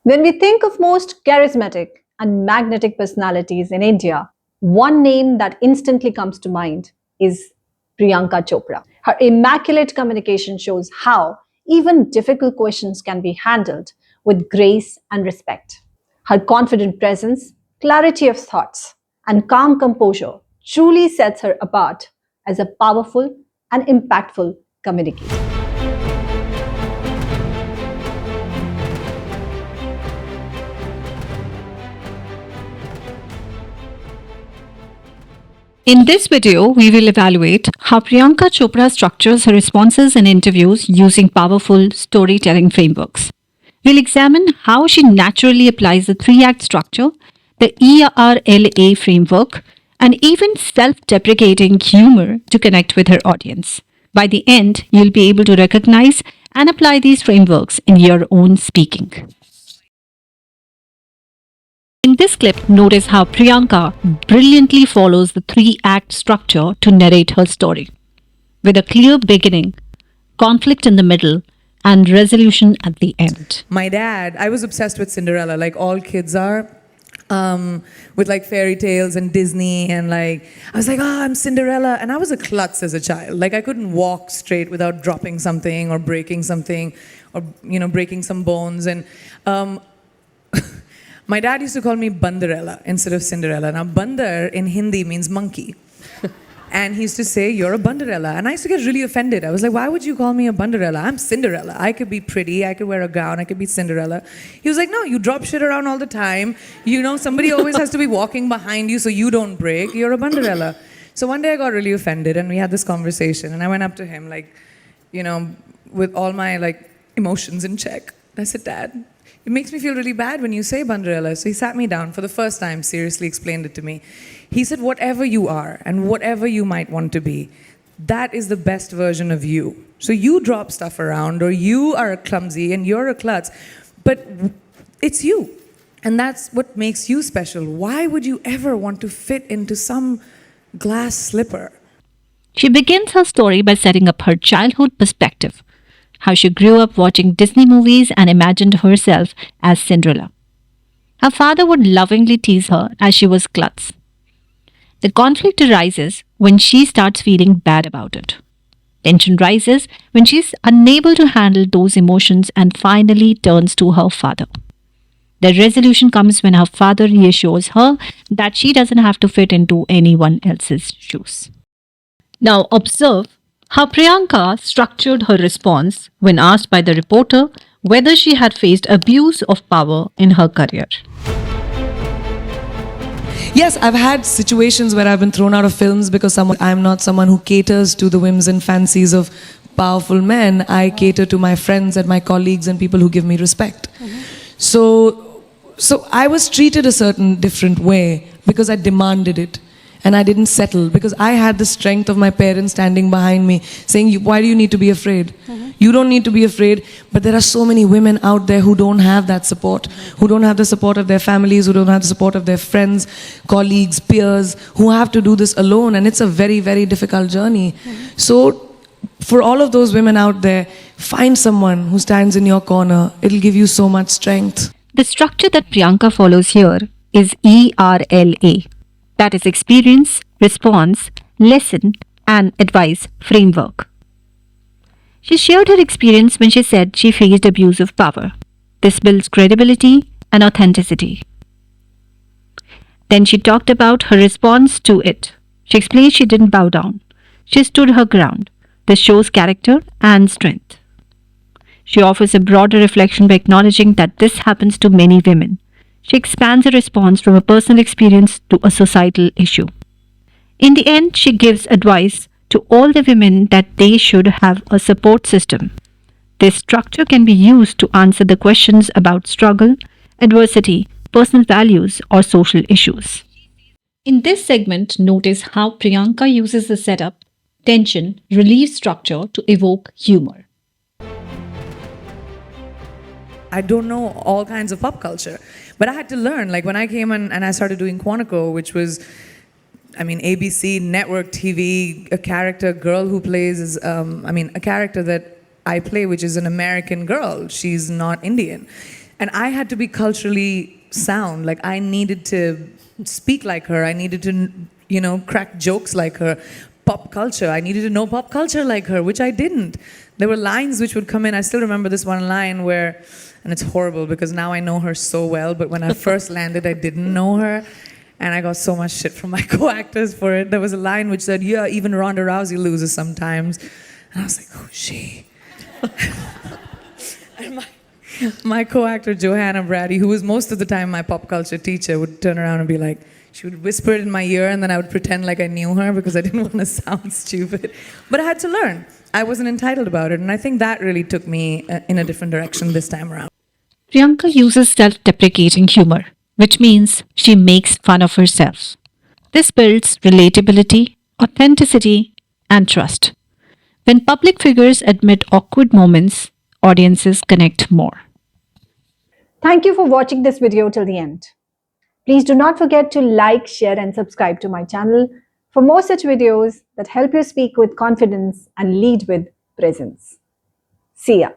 When we think of most charismatic and magnetic personalities in India, one name that instantly comes to mind is Priyanka Chopra. Her immaculate communication shows how even difficult questions can be handled with grace and respect. Her confident presence, clarity of thoughts, and calm composure truly sets her apart as a powerful and impactful communicator. In this video, we will evaluate how Priyanka Chopra structures her responses in interviews using powerful storytelling frameworks. We'll examine how she naturally applies the three act structure, the ERLA framework, and even self deprecating humor to connect with her audience. By the end, you'll be able to recognize and apply these frameworks in your own speaking. In this clip, notice how Priyanka brilliantly follows the three act structure to narrate her story, with a clear beginning, conflict in the middle, and resolution at the end. My dad, I was obsessed with Cinderella, like all kids are, with like fairy tales and Disney, and like I was like, oh, I'm Cinderella, and I was a klutz as a child. Like I couldn't walk straight without dropping something or breaking something, or breaking some bones. And my dad used to call me Bandarella instead of Cinderella. Now, Bandar in Hindi means monkey. And he used to say, you're a Bandarella. And I used to get really offended. I was like, why would you call me a Bandarella? I'm Cinderella. I could be pretty. I could wear a gown. I could be Cinderella. He was like, no, you drop shit around all the time. Somebody always has to be walking behind you so you don't break. You're a Bandarella. So one day I got really offended and we had this conversation. And I went up to him, with all my, emotions in check. I said, Dad, it makes me feel really bad when you say Bandarella. So he sat me down for the first time, seriously explained it to me. He said, whatever you are and whatever you might want to be, that is the best version of you. So you drop stuff around, or you are clumsy and you're a klutz, but it's you. And that's what makes you special. Why would you ever want to fit into some glass slipper? She begins her story by setting up her childhood perspective, how she grew up watching Disney movies and imagined herself as Cinderella. Her father would lovingly tease her as she was klutz. The conflict arises when she starts feeling bad about it. Tension rises when she is unable to handle those emotions and finally turns to her father. The resolution comes when her father reassures her that she doesn't have to fit into anyone else's shoes. Now observe how Priyanka structured her response when asked by the reporter whether she had faced abuse of power in her career. Yes, I've had situations where I've been thrown out of films because I'm not someone who caters to the whims and fancies of powerful men. I cater to my friends and my colleagues and people who give me respect. So I was treated a certain different way because I demanded it. And I didn't settle because I had the strength of my parents standing behind me saying, why do you need to be afraid? You don't need to be afraid. But there are so many women out there who don't have that support, who don't have the support of their families, who don't have the support of their friends, colleagues, peers, who have to do this alone. And it's a very, very difficult journey. So for all of those women out there, find someone who stands in your corner. It'll give you so much strength. The structure that Priyanka follows here is ERLA. That is experience, response, lesson, and advice framework. She shared her experience when she said she faced abuse of power. This builds credibility and authenticity. Then she talked about her response to it. She explained she didn't bow down. She stood her ground. This shows character and strength. She offers a broader reflection by acknowledging that this happens to many women. She expands her response from a personal experience to a societal issue. In the end, she gives advice to all the women that they should have a support system. This structure can be used to answer the questions about struggle, adversity, personal values, or social issues. In this segment, notice how Priyanka uses the setup, tension, relief structure to evoke humor. I don't know all kinds of pop culture. But I had to learn, like when I came and I started doing Quantico, which was, ABC, network TV, a character, girl who plays is, a character that I play, which is an American girl. She's not Indian. And I had to be culturally sound. Like I needed to speak like her. I needed to, crack jokes like her. Pop culture. I needed to know pop culture like her, which I didn't. There were lines which would come in. I still remember this one line where, and it's horrible because now I know her so well, but when I first landed, I didn't know her. And I got so much shit from my co-actors for it. There was a line which said, yeah, even Ronda Rousey loses sometimes. And I was like, who's she? And my co-actor, Johanna Brady, who was most of the time my pop culture teacher, would turn around and be like, she would whisper it in my ear and then I would pretend like I knew her because I didn't want to sound stupid. But I had to learn. I wasn't entitled about it. And I think that really took me in a different direction this time around. Priyanka uses self-deprecating humor, which means she makes fun of herself. This builds relatability, authenticity, and trust. When public figures admit awkward moments, audiences connect more. Thank you for watching this video till the end. Please do not forget to like, share, and subscribe to my channel for more such videos that help you speak with confidence and lead with presence. See ya.